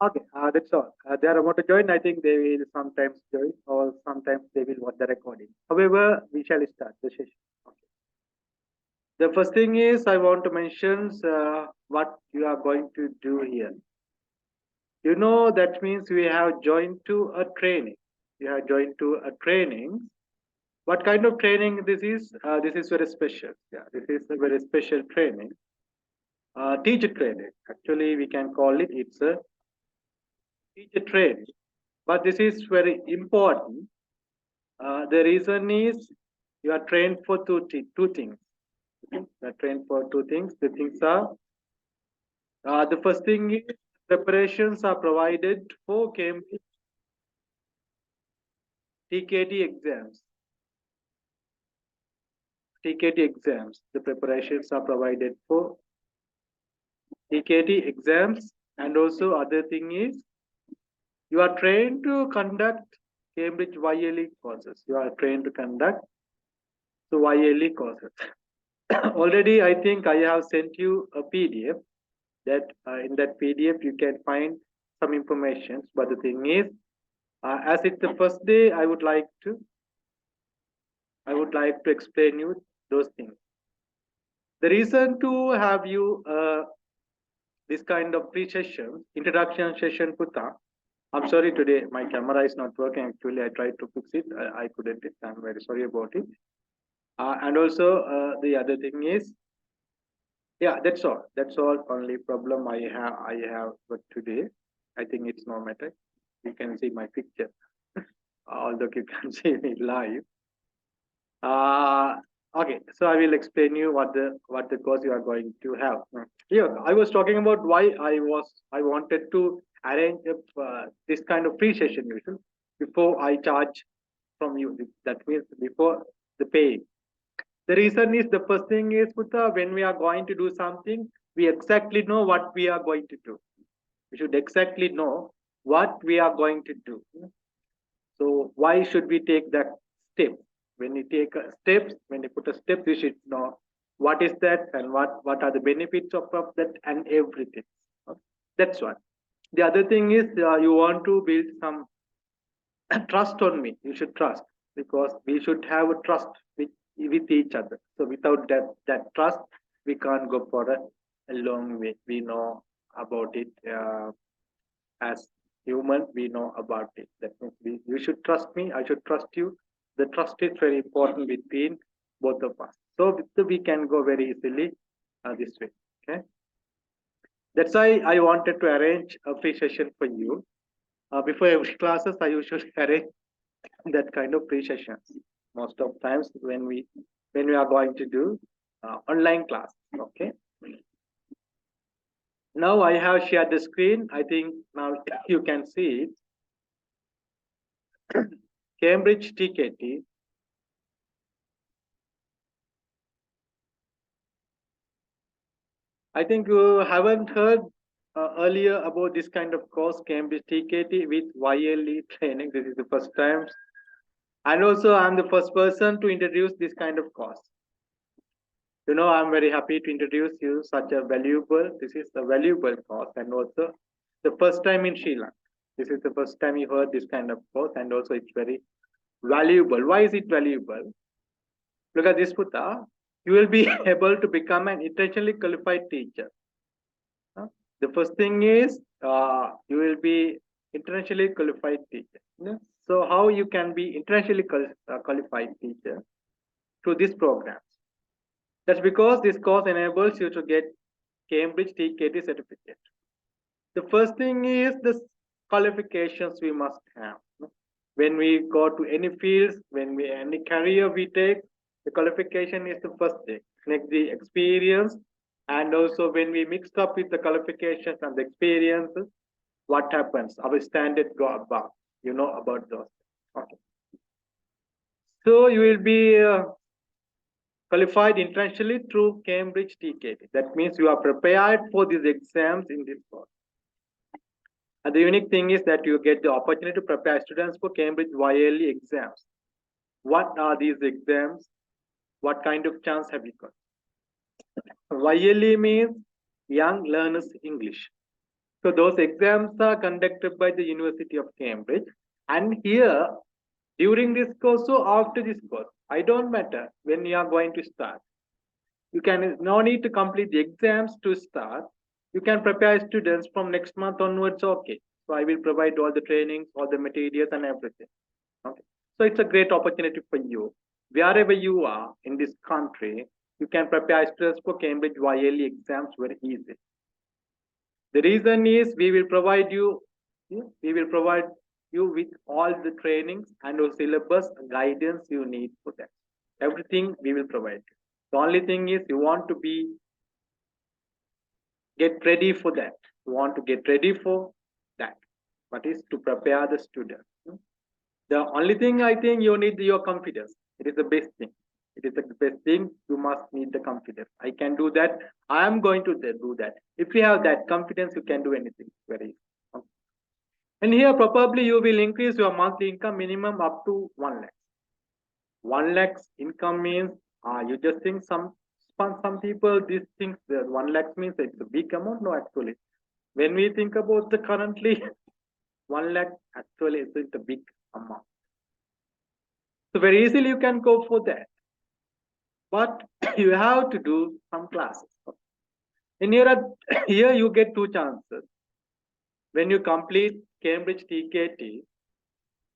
Okay, that's all. They are about to join. I think they will sometimes join or sometimes they will watch the recording. However, we shall start the session. Okay. The first thing is I want to mention what you are going to do here. You know, that means we have joined to a training. We have joined to a training. What kind of training this is? This is very special. Yeah, this is a very special training. Teacher training. Actually, we can call it. It's a teacher training. But this is very important. The reason is you are trained for two things. Okay? You are trained for two things. The things are the first thing is preparations are provided for Cambridge TKT exams. TKT exams. The preparations are provided for TKT exams, and also other thing is you are trained to conduct Cambridge YLE courses. You are trained to conduct the YLE courses. Already, I think I have sent you a PDF. That in that PDF you can find some information. But the thing is, as it's the first day, I would like to explain you those things. The reason to have you this kind of pre-session, introduction session, Puta. I'm sorry today my camera is not working. Actually, I tried to fix it. I couldn't. I'm very sorry about it. And also the other thing is, yeah, that's all. That's all. Only problem I have but today. I think it's no matter. You can see my picture, although you can see me live. Uh, okay, so I will explain you what the course you are going to have. Here, I was talking about why I wanted to arrange this kind of free session usually before I charge from you. That means before the paying. The reason is the first thing is when we are going to do something, we exactly know what we are going to do. We should exactly know what we are going to do. So why should we take that step? When you take steps, when you put a step, you should know what is that and what are the benefits of that and everything. Okay? That's one. The other thing is you want to build some trust on me. You should trust because we should have a trust with each other. So without that trust, we can't go for a long way. We know about it as human. We know about it. That means you should trust me. I should trust you. The trust is very important between both of us. So we can go very easily this way. Okay. That's why I wanted to arrange a free session for you. Before every classes, I usually arrange that kind of free sessions. Most of times when we are going to do online class. Okay. Now I have shared the screen. I think now you can see it. Cambridge TKT. I think you haven't heard earlier about this kind of course, Cambridge TKT with YLE training. This is the first time. And also, I'm the first person to introduce this kind of course. You know, I'm very happy to introduce you such a this is a valuable course, and also the first time in Sri Lanka. This is the first time you heard this kind of course, and also it's very valuable. Why is it valuable? Look at this, Puta. You will be able to become an internationally qualified teacher. The first thing is you will be internationally qualified teacher. So how you can be internationally qualified teacher through this program? That's because this course enables you to get Cambridge TKT certificate. The first thing is the qualifications we must have. When we go to any fields, any career we take, the qualification is the first thing. Next, the experience, and also when we mixed up with the qualifications and the experiences, what happens? Our standard go above. You know about those. Okay. So you will be qualified internationally through Cambridge TKT. That means you are prepared for these exams in this course. And the unique thing is that you get the opportunity to prepare students for Cambridge YLE exams. What are these exams? What kind of chance have you got? YLE means Young Learners English. So those exams are conducted by the University of Cambridge. And here, during this course, so after this course, I don't matter when you are going to start. You can no need to complete the exams to start. You can prepare students from next month onwards. Okay. So I will provide all the trainings, all the materials and everything. Okay. So it's a great opportunity for you. Wherever you are in this country, you can prepare students for Cambridge YLE exams very easy. The reason is we will provide you with all the trainings and the syllabus guidance you need for that. Everything we will provide. The only thing is you want to get ready for that. You want to get ready for that. What is to prepare the student. The only thing I think you need your confidence. It is the best thing. It is the best thing. You must need the confidence. I can do that. I am going to do that. If you have that confidence, you can do anything very easy. And here probably you will increase your monthly income minimum up to 1 lakh. 1 lakh income means you just think some people these things 1 lakh means it's a big amount. No, actually, when we think about the currently 1 lakh actually isn't a big amount. So very easily you can go for that. But you have to do some classes. And here you get two chances. When you complete Cambridge TKT,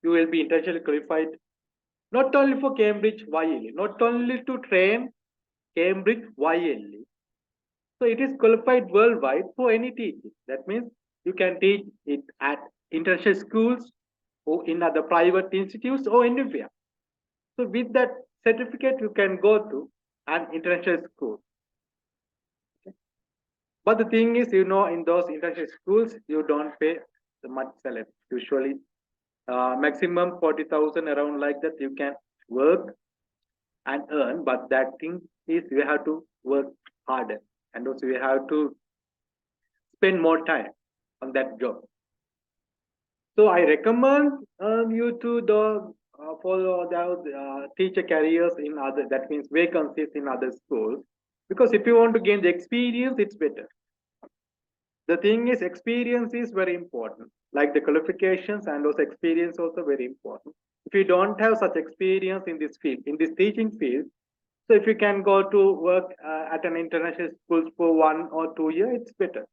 you will be internationally qualified not only for Cambridge YLE, not only to train Cambridge YLE. So it is qualified worldwide for any teaching. That means you can teach it at international schools or in other private institutes or anywhere. So with that certificate, you can go to an international school. Okay. But the thing is, in those international schools, you don't pay the much salary. Usually, maximum 40,000 around like that you can work and earn. But that thing is you have to work harder, and also you have to spend more time on that job. So I recommend you to follow the teacher careers in other, that means vacancies in other schools, because if you want to gain the experience, it's better. The thing is, experience is very important, like the qualifications and those experience also very important. If you don't have such experience in this field, in this teaching field, so if you can go to work at an international school for 1 or 2 years, it's better.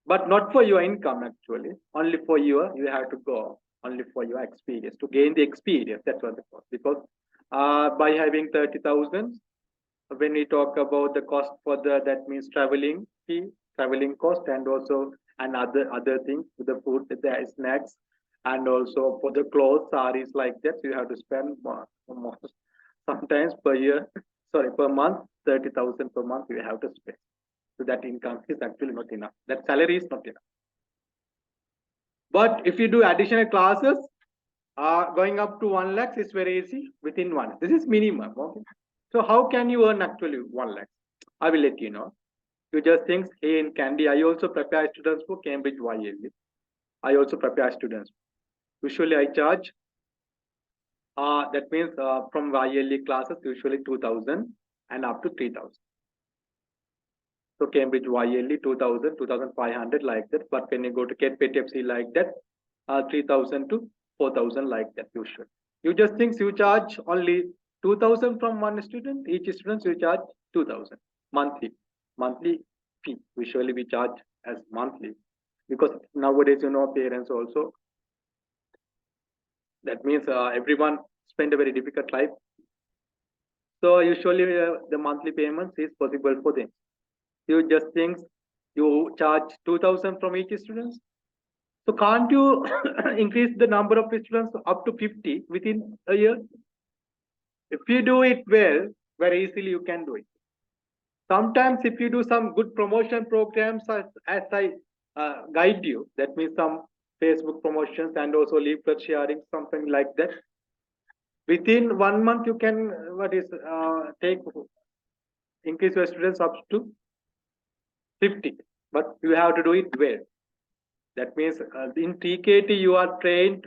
But not for your income actually, only for you have to go only for your experience, to gain the experience. That's what the cost. Because by having 30,000, when we talk about the cost for that means traveling fee, traveling cost, and also and other things, the food, the snacks, and also for the clothes, sarees like that, so you have to spend more sometimes per year, sorry, per month, 30,000 per month you have to spend. So that income is actually not enough. That salary is not enough. But if you do additional classes, going up to 1 lakh is very easy within one. This is minimum. Okay. So how can you earn actually 1 lakh? I will let you know. You just think, hey, in Candy, I also prepare students for Cambridge YLE. I also prepare students. Usually I charge, that means from YLE classes, usually 2,000 and up to 3,000. So Cambridge YLE 2000, 2500 like that. But when you go to KPTFC like that, 3000 to 4000 like that usually. You just think you charge only 2000 from one student. Each student you charge 2000 monthly fee. Usually we charge as monthly because nowadays parents also. That means everyone spend a very difficult life. So usually the monthly payments is possible for them. You just think you charge 2,000 from each student. So can't you increase the number of students up to 50 within a year? If you do it well, very easily you can do it. Sometimes if you do some good promotion programs as I guide you, that means some Facebook promotions and also leaflet sharing, something like that. Within 1 month, you can increase your students up to 50, but you have to do it well. That means in TKT you are trained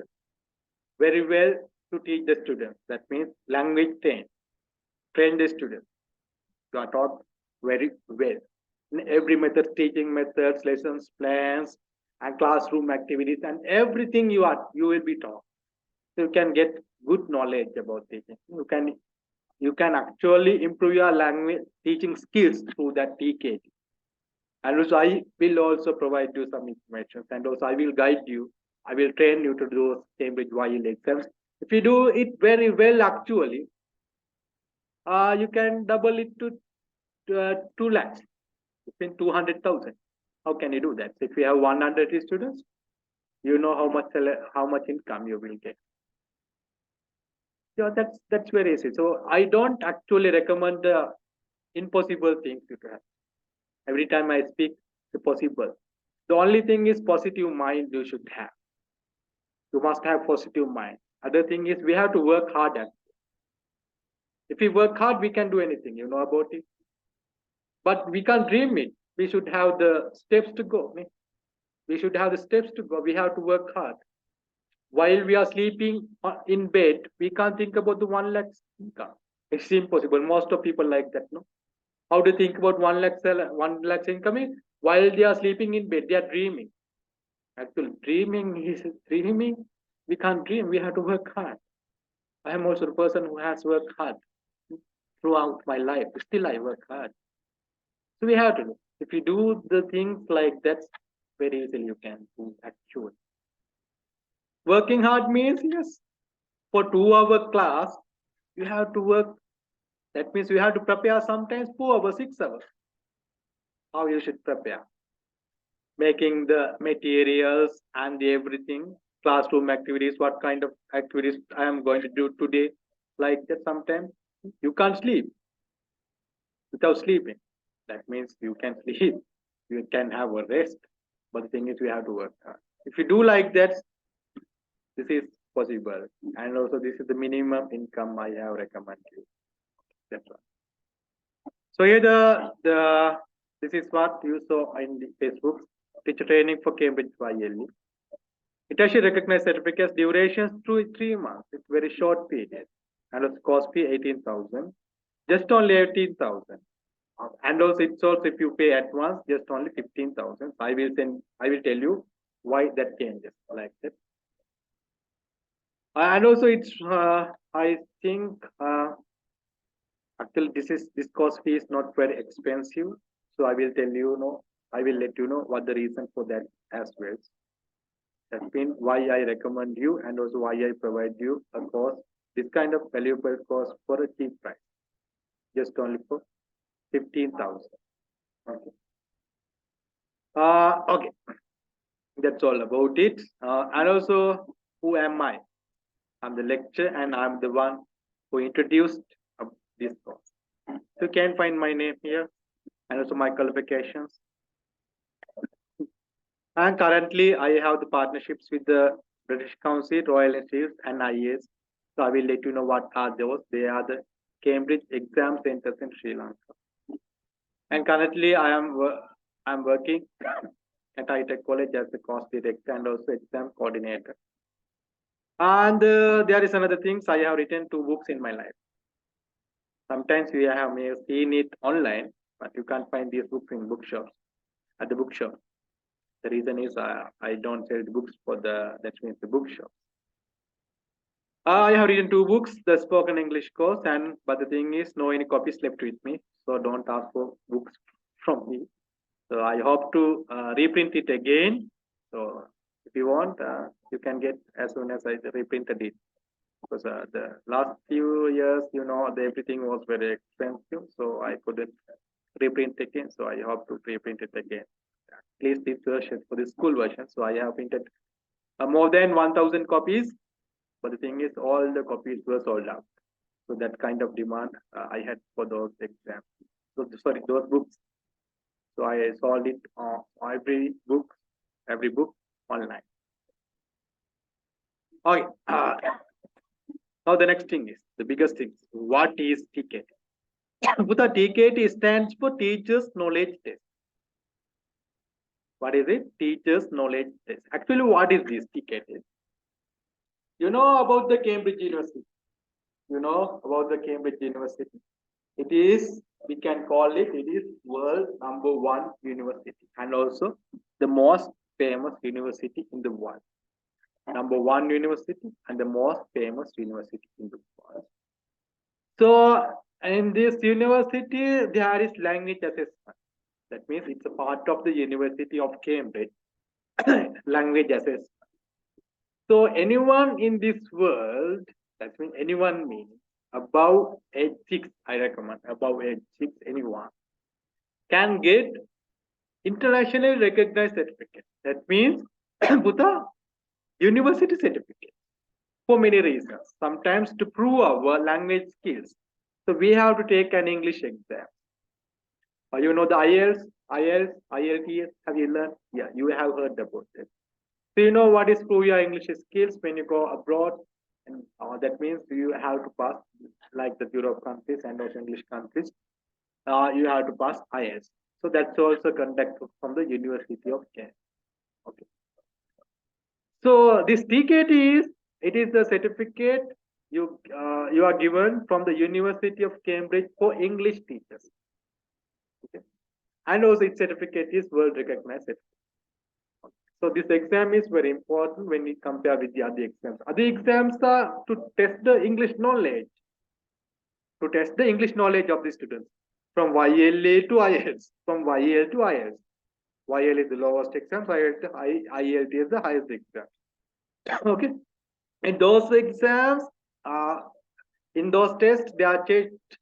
very well to teach the students. That means language train the students. You are taught very well. In every method, teaching methods, lessons plans, and classroom activities, and everything you will be taught. So you can get good knowledge about teaching. You can actually improve your language teaching skills through that TKT. And also I will also provide you some information, and also I will guide you. I will train you to do Cambridge YLE exams. If you do it very well, actually, you can double it to 2 lakhs, between 200,000. How can you do that? If you have 100 students, you know how much income you will get. Yeah, that's very easy. So I don't actually recommend the impossible things you have. Every time I speak, it's possible. The only thing is positive mind you should have. You must have positive mind. Other thing is we have to work hard at. If we work hard, we can do anything. You know about it. But we can't dream it. We should have the steps to go. We should have the steps to go. We have to work hard. While we are sleeping in bed, we can't think about the 1 lakh income. It's impossible. Most of people like that, no? How to think about 1 lakh income? While they are sleeping in bed, they are dreaming. Actually, dreaming is dreaming. We can't dream. We have to work hard. I am also a person who has worked hard throughout my life. Still, I work hard. So we have to do. If you do the things like that, very easily you can do actually. Working hard means yes. For 2 hour class, you have to work. That means you have to prepare sometimes 4 hours, 6 hours. How you should prepare? Making the materials and everything, classroom activities, what kind of activities I am going to do today. Like that, sometimes you can't sleep without sleeping. That means you can sleep, you can have a rest. But the thing is, we have to work hard. If you do like that, this is possible. And also, this is the minimum income I have recommended you. That's right. So here this is what you saw in the Facebook. Teacher training for Cambridge YLE. It actually recognizes certificates durations through 3 months. It's very short period. And its cost fee 18,000. Just only 18,000. And also it's also if you pay at once, just only 15,000. I will tell you why that changes like that. And also it's I think actually this cost fee is not very expensive. So I will tell you, I will let you know what the reason for that as well. That's been why I recommend you and also why I provide you a course, this kind of valuable course for a cheap price, just only for 15,000. Okay. Okay. That's all about it. And also, who am I? I'm the lecturer and I'm the one who introduced this course. So you can find my name here and also my qualifications. And currently, I have the partnerships with the British Council, Royal Institute, and IES. So I will let you know what are those. They are the Cambridge Exam Centers in Sri Lanka. And currently, I'm working at ITech College as a course director and also exam coordinator. And there is another thing. I have written 2 books in my life. Sometimes you may have seen it online, but you can't find these books in bookshops. At the bookshop. The reason is I don't sell the books for that means the bookshop. I have written 2 books, the spoken English course, but the thing is, no any copies left with me, so don't ask for books from me. So I hope to reprint it again. So if you want, you can get as soon as I reprinted it. Because the last few years, everything was very expensive, so I couldn't reprint again. So I hope to reprint it again. At least this version for the school version. So I have printed more than 1,000 copies. But the thing is, all the copies were sold out. So that kind of demand I had for those exams. So sorry, those books. So I sold it every book online. Okay. Now the next thing is the biggest thing. What is TKT? The TKT stands for Teachers Knowledge Test. What is it? Teachers Knowledge Test. Actually, what is this TKT? You know about the Cambridge University. You know about the Cambridge University. It is We can call it, it is world #1 university and also the most famous university in the world. #1 university and the most famous university in the world. So in this university, there is language assessment. That means it's a part of the University of Cambridge, language assessment. So anyone in this world, that means anyone means above age 6, I recommend, above age 6, anyone can get internationally recognized certificate. That means Buddha university certificate for many reasons. Sometimes to prove our language skills. So we have to take an English exam. You know the IELTS, IELTS, have you learned? Yeah, you have heard about it. So you know what is prove your English skills when you go abroad, and that means you have to pass like the Europe countries and also English countries. You have to pass IELTS. So that's also conducted from the University of Kent. Okay. So this TKT is it is the certificate you are given from the University of Cambridge for English teachers. Okay. And also its certificate is world recognized. So this exam is very important when we compare with the other exams. Other exams are to test the English knowledge, to test the English knowledge of the students from YLE to IELTS, from YL to IELTS. YL is the lowest exam, IELT is the highest exam. Okay. In those exams, in those tests, they are checked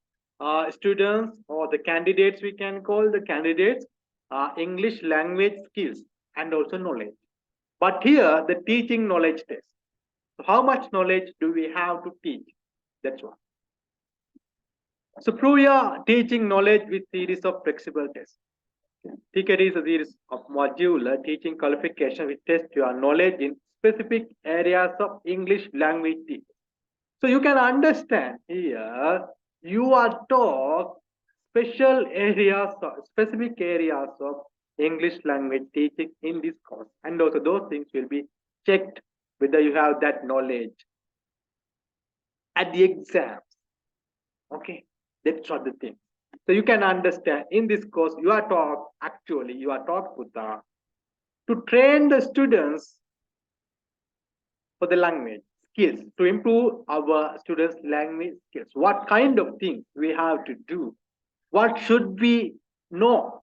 students or the candidates, we can call the candidates, English language skills and also knowledge. But here, the teaching knowledge test. So how much knowledge do we have to teach? That's one. So prove your teaching knowledge with series of flexible tests. TKT is a series of modular teaching qualification which test your knowledge in specific areas of English language teaching. So you can understand here, you are taught special areas, specific areas of English language teaching in this course. And also those things will be checked whether you have that knowledge at the exams. Okay, that's what the thing. So you can understand in this course, you are taught, actually, you are taught Buddha to train the students for the language skills, to improve our students' language skills. What kind of things we have to do? What should we know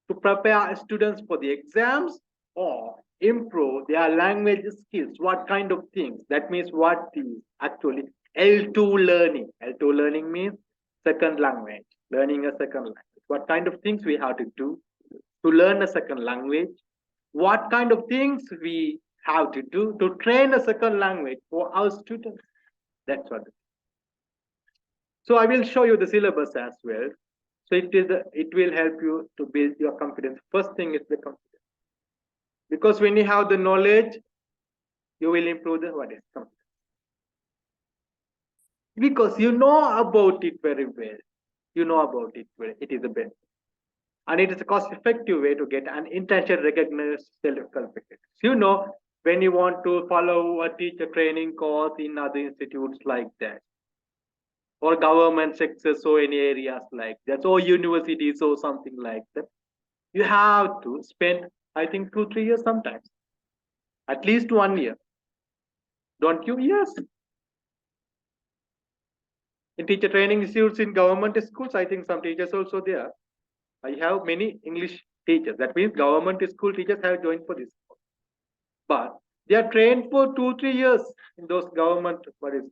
to prepare students for the exams or improve their language skills? What kind of things? That means what is actually L2 learning. L2 learning means second language, learning a second language. What kind of things we have to do to learn a second language? What kind of things we have to do to train a second language for our students? That's what. So I will show you the syllabus as well. So it will help you to build your confidence. First thing is the confidence. Because when you have the knowledge, you will improve the what is confidence. Because you know about it very well. You know about it well. It is the best. And it is a cost-effective way to get an international recognized self-qualification. You know, when you want to follow a teacher training course in other institutes like that, or government sectors or any areas like that, or universities or something like that, you have to spend, I think, 2-3 years sometimes, at least 1 year. Don't you? Yes. In teacher training institutes in government schools, I think some teachers also there. I have many English teachers. That means government school teachers have joined for this. But they are trained for 2-3 years in those government, what is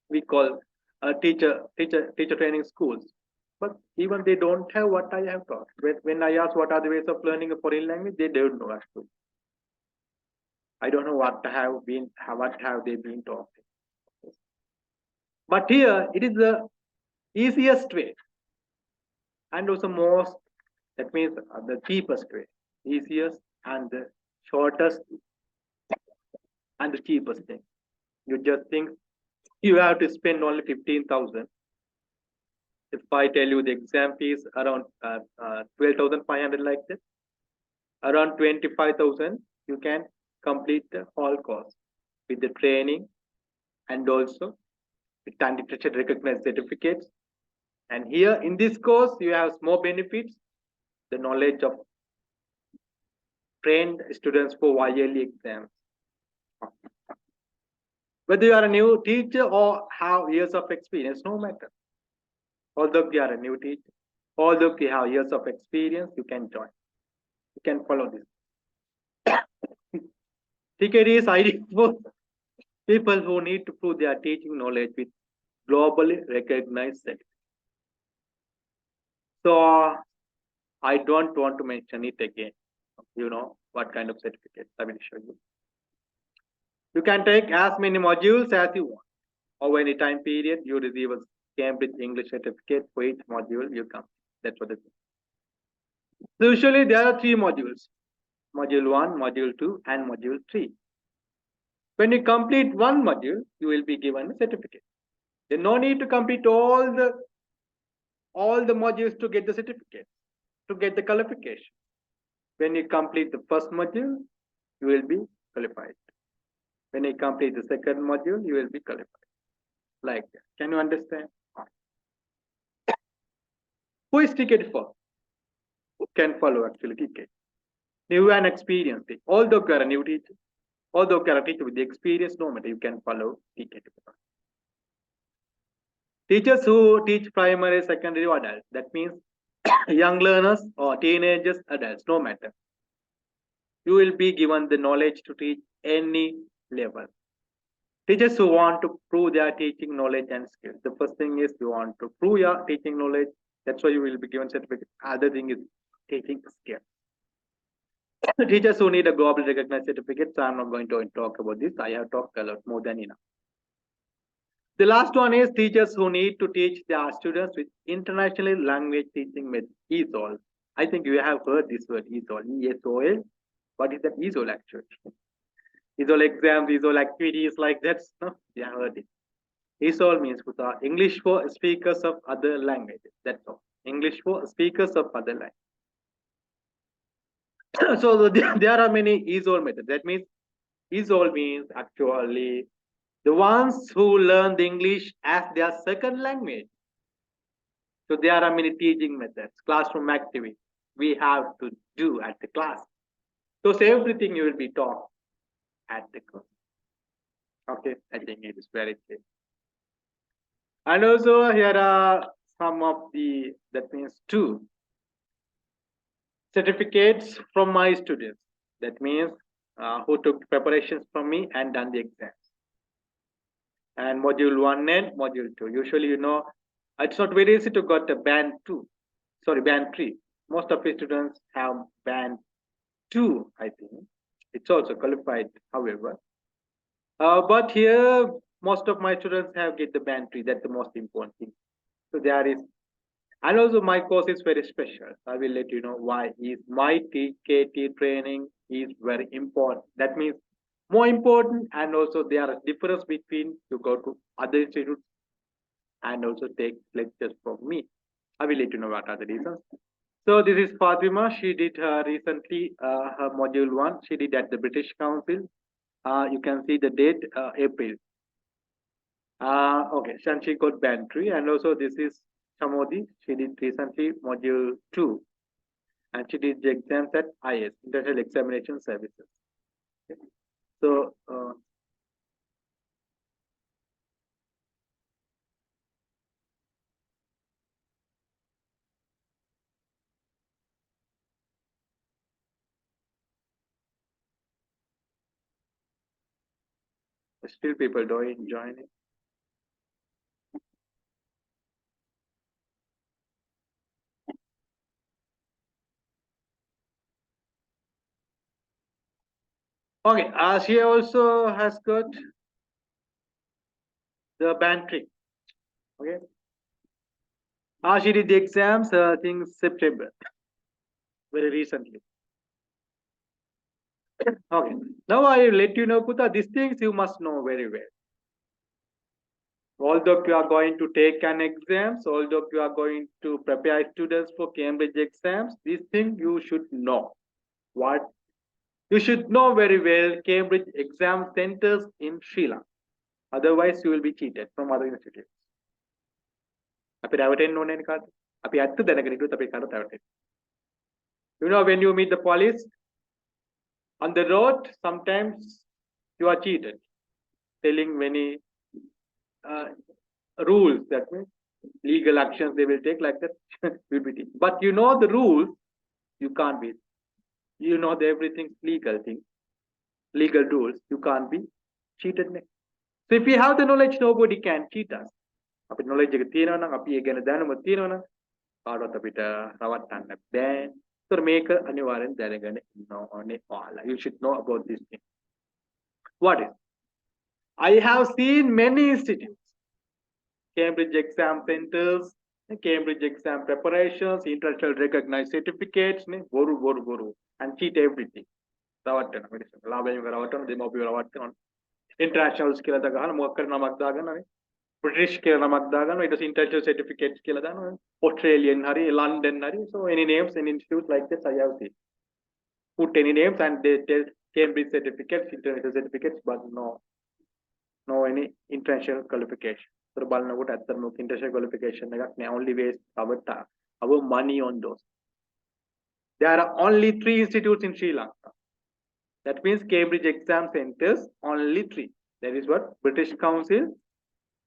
we call teacher training schools. But even they don't have what I have taught. When I ask what are the ways of learning a foreign language, they don't know actually. I don't know what have they been taught. But here it is the easiest way, and also most. That means the cheapest way, easiest and the shortest and the cheapest thing. You just think you have to spend only 15,000. If I tell you the exam fees around 12,500 like that, around 25,000, you can complete the whole course with the training and also with recognized certificates And here in this course, you have more benefits, the knowledge of trained students for YLE exams. Whether you are a new teacher or have years of experience, no matter. Although you are a new teacher, although you have years of experience, you can join. You can follow this. TKT is ideal for people who need to prove their teaching knowledge with globally recognized certificates. So I don't want to mention it again. You know what kind of certificates I will show you. You can take as many modules as you want. Over any time period, you receive a Cambridge English certificate for each module you come. That's what it is. So usually there are three modules. Module 1, Module 2, and Module 3. When you complete one module, you will be given a certificate. There's no need to complete all the modules to get the certificate, to get the qualification. When you complete the first module, you will be qualified. When you complete the second module, you will be qualified. Like that. Can you understand? Who is TKT for? Who can follow actually TKT? New and experienced. Although you are a new teacher, although you are a teacher with the experience, no matter, you can follow TKT. Teachers who teach primary, secondary, or adults. That means young learners or teenagers, adults, no matter. You will be given the knowledge to teach any level. Teachers who want to prove their teaching knowledge and skills. The first thing is you want to prove your teaching knowledge. That's why you will be given certificate. Other thing is teaching skills. Teachers who need a globally recognized certificate. So I'm not going to talk about this. I have talked a lot more than enough. The last one is teachers who need to teach their students with international language teaching method. ESOL. I think you have heard this word ESOL. ESOL. What is that ESOL actually? ESOL exams, ESOL activities like that. No? You have heard it. ESOL means English for speakers of other languages. That's all. English for speakers of other languages. So there are many ESOL methods. That means ESOL means actually the ones who learn the English as their second language. So there are many teaching methods, classroom activities we have to do at the class. So everything you will be taught at the class. Okay, I think it is very clear. And also here are some of the, that means two certificates from my students. That means who took preparations from me and done the exams. And module 1 and module 2. Usually, you know, it's not very easy to get a band 2. Sorry, band 3. Most of the students have band 2, I think. It's also qualified, however. But here, most of my students have get the band 3. That's the most important thing. So there is, and also my course is very special. I will let you know why is my TKT training is very important. That means more important, and also there are difference between you go to other institutes and also take lectures from me. I will let you know what are the reasons. So this is Fatima. She did recently her module 1. She did at the British Council. You can see the date, April. Okay, and she got band 3. And also this is Samodi. She did recently module 2. And she did the exams at IS, International Examination Services. Okay. So, still people don't join it. Okay, she also has got the band 3. Okay. She did the exams, I think September, very recently. Okay. Now I will let you know, Puta, these things you must know very well. Although you are going to take an exams, although you are going to prepare students for Cambridge exams, these things you should know. What? You should know very well Cambridge exam centers in Sri Lanka. Otherwise, you will be cheated from other institutes. අපි රැවටෙන්න ඕනේ නේ කාට? අපි ඇත්ත දැනගෙන හිටියොත් අපි කාටවත් රැවටෙන්නේ. You know, when you meet the police on the road, sometimes you are cheated, telling many uh, rules, that means legal actions they will take, like that will be taken. But you know the rules, you can't be. You know the everything's legal thing, legal rules, you can't be cheated. So if we have the knowledge, nobody can cheat us. අපිට knowledge එක තියෙනවා නම්, අපි ඒ ගැන දැනුම තියෙනවා නම් කාටවත් අපිට රවට්ටන්න බෑ. So මේක අනිවාර්යෙන් දැනගෙන ඉන්න ඕනේ ඔයාලා. You should know about this thing. What is? I have seen many institutes, Cambridge exam centers, Cambridge exam preparations, international recognized certificates, boru, and cheat everything. රවට්ටන මෙඩිසින්. ලාභයෙන් රවට්ටන, දෙමෝපිය රවට්ටන. Internationals කියලා දාගන්න, මොකක් කරන නමක් දාගන්නනේ. British කියලා නමක් දාගන්න, ඊට පස්සේ international certificates කියලා දානවා. Australian hari, London hari. So any names, any institute like this I have seen. Put any names and they tell Cambridge certificates, international certificates, but no any international qualification. So බලනකොට ඇත්තටම international qualification එකක් නෑ. Only waste our money on those. There are only 3 institutes in Sri Lanka. That means Cambridge exam centers, only 3. That is what? British Council,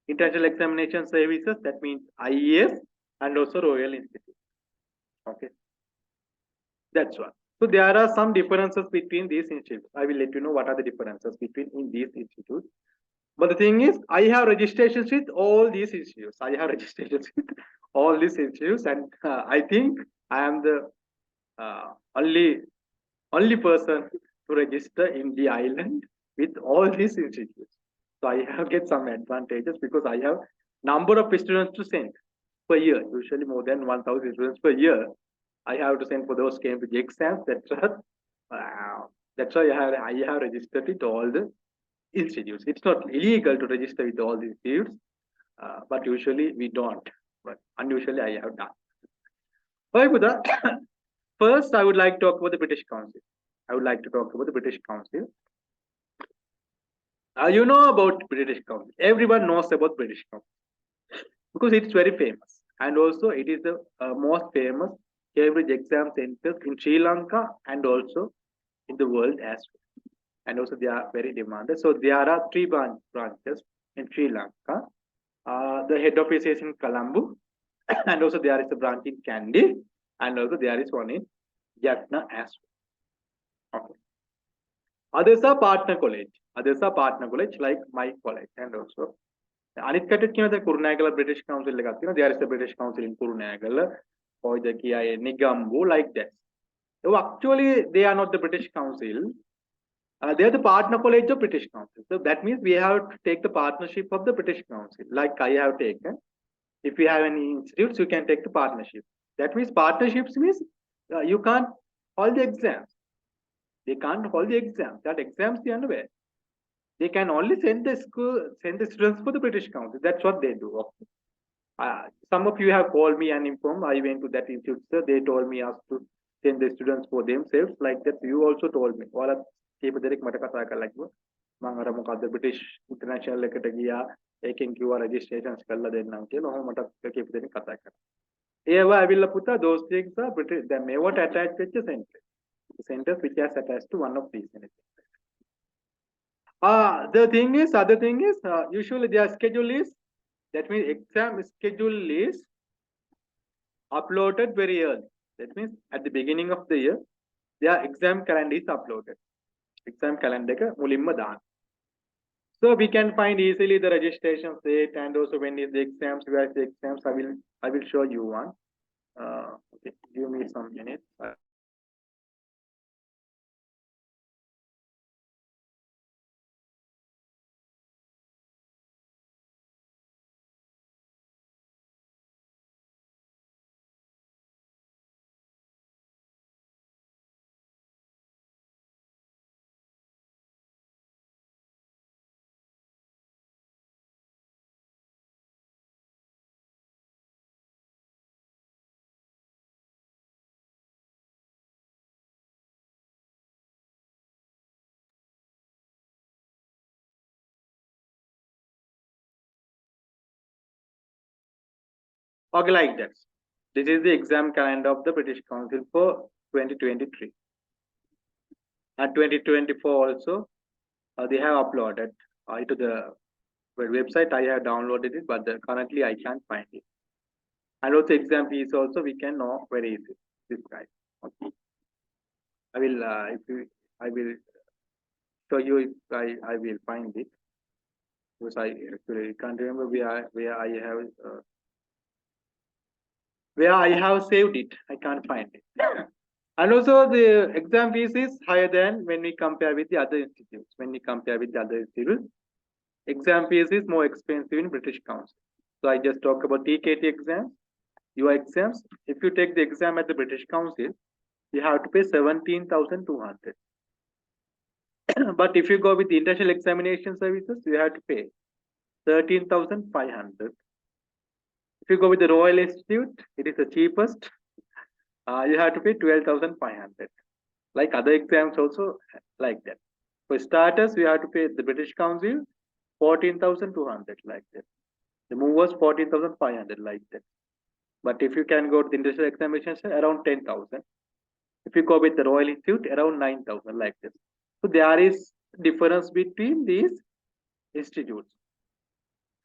International Examination Services, that means IES, and also Royal Institute. Okay. That's what. So there are some differences between these institutes. I will let you know what are the differences between in these institutes. But the thing is, I have registrations with all these institutes. I have registrations with all these institutes, and I think I am the only person to register in the island with all these institutes. So I have get some advantages because I have number of students to send per year. Usually more than 1,000 students per year. I have to send for those Cambridge exams. That's why I have registered with all the institutes. It's not illegal to register with all the institutes, but usually we don't. But unusually I have done. Okay, Buddha. First, I would like to talk about the British Council. British Council. You know about British Council. Everyone knows about British Council because it's very famous, and also it is the most famous Cambridge exam centers in Sri Lanka and also in the world as well. And also they are very demanded. So there are 3 branches in Sri Lanka. The head office is in Colombo, and also there is a branch in Kandy, and also there is one in Jaffna as well. Okay. Others are partner college like my college, and also අනිත් කටට කියන දැන් Kurunegala British Council එකක් තියෙනවා. There is a British Council in Kurunegala, කොයිද කියායේ නිගම්බු, like that. So actually they are not the British Council. They are the partner college of British Council. So that means we have to take the partnership of the British Council, like I have taken. If you have any institutes, you can take the partnership. That means partnerships means you can't hold the exams. They can't hold the exams. That exams they unaware. They can only send the students for the British Council. That's what they do. Okay. Some of you have called me and informed. I went to that institute, sir. They told me us to send the students for themselves, like that. You also told me. All of people direct මට කතා කරලා කිව්වා. මම අර මොකද්ද British International එකට ගියා. ඒකෙන් කිව්වා registrations කරලා දෙන්නම් කියලා. ඔහොම මට කීප දෙනෙක් කතා කරා. ඒවා ඇවිල්ලා පුතා those things are British. දැන් මේවට attach වෙච්ච centers. The centers which has attached to one of these. Other thing is, usually their schedule is, that means exam schedule is uploaded very early. That means at the beginning of the year, their exam calendar is uploaded. Exam calendar එක මුලින්ම දාන්න. So we can find easily the registration date and also when is the exams, where is the exams. I will show you one. Okay, give me some minutes. Okay, like that. This is the exam calendar of the British Council for 2023. And 2024 also, they have uploaded to the website. I have downloaded it, but currently I can't find it. And also exam fees also we can know where is it, this guy. Okay. I will I will show you if I will find it, because I actually can't remember where I have saved it. I can't find it. And also the exam fees is higher than when we compare with the other institutes. When we compare with the other institutes, exam fees is more expensive in British Council. So I just talk about TKT exams, your exams. If you take the exam at the British Council, you have to pay 17,200. But if you go with the international examination services, you have to pay 13,500. If you go with the Royal Institute, it is the cheapest. You have to pay 12,500. Like other exams also like that. For starters, we have to pay the British Council 14,200 like that. The movers 14,500 like that. But if you can go to the international examination, around 10,000. If you go with the Royal Institute, around 9,000 like this. So there is difference between these institutes.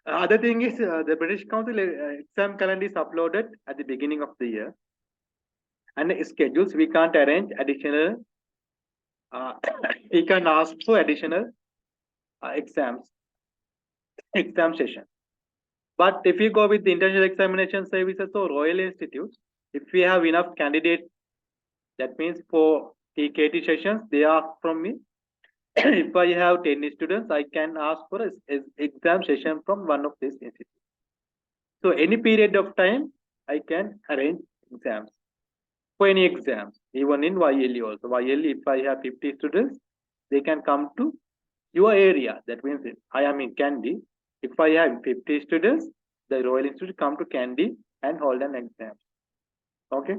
Other thing is the British Council exam calendar is uploaded at the beginning of the year, and schedules we can't arrange additional. We can ask for additional exam session. But if you go with the international examination services or Royal Institutes, if we have enough candidates, that means for TKT sessions, they ask from me. If I have 10 students, I can ask for an exam session from one of these institutes. So any period of time, I can arrange exams for any exams, even in YLE also. YLE, if I have 50 students, they can come to your area. That means I am in Kandy. If I have 50 students, the Royal Institute come to Kandy and hold an exam. Okay.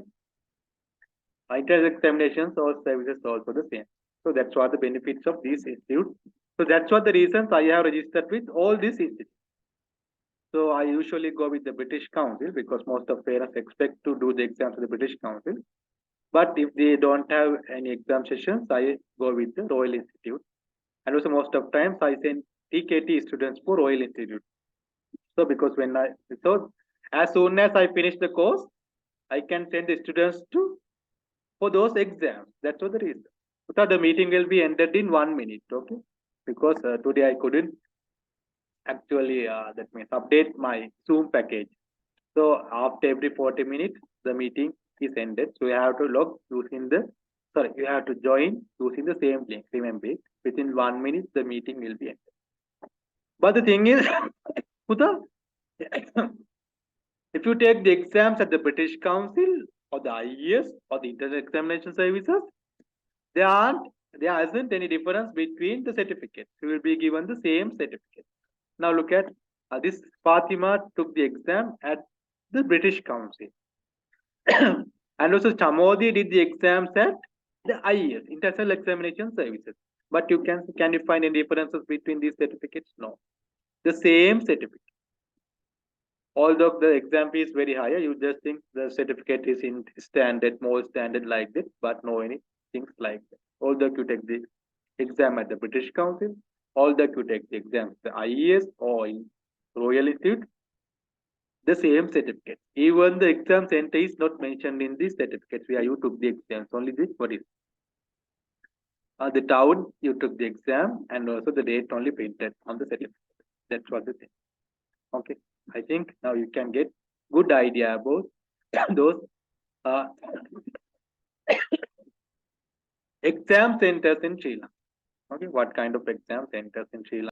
Inter examinations or services also the same. So that's what the benefits of these institutes. So that's what the reasons I have registered with all these institutes. So I usually go with the British Council because most of parents expect to do the exams with the British Council. But if they don't have any exam sessions, I go with the Royal Institute. And also most of times I send TKT students for Royal Institute. So because as soon as I finish the course, I can send the students to for those exams. That's what the reason. So the meeting will be ended in 1 minute, okay? Because today I couldn't actually that means update my Zoom package. So after every 40 minutes, the meeting is ended. So you have to log using you have to join using the same link. Remember, within 1 minute, the meeting will be ended. But the thing is, if you take the exams at the British Council or the IES or the International Examination Services, there isn't any difference between the certificates. You will be given the same certificate. Now look at this. Fatima took the exam at the British Council. And also Chamodi did the exams at the IES, International Examination Services. But can you find any differences between these certificates? No. The same certificate. Although the exam fee is very higher, you just think the certificate is in standard, more standard like this, but no any things like that. Although you take the exam at the British Council, although you take the exam the IES or in Royal Institute, the same certificate. Even the exam center is not mentioned in these certificates where you took the exams. Only this what is the town you took the exam and also the date only printed on the certificate. That's what the thing. Okay, I think now you can get good idea about those exam centers in Sri Lanka. Okay, what kind of exam centers in Sri Lanka?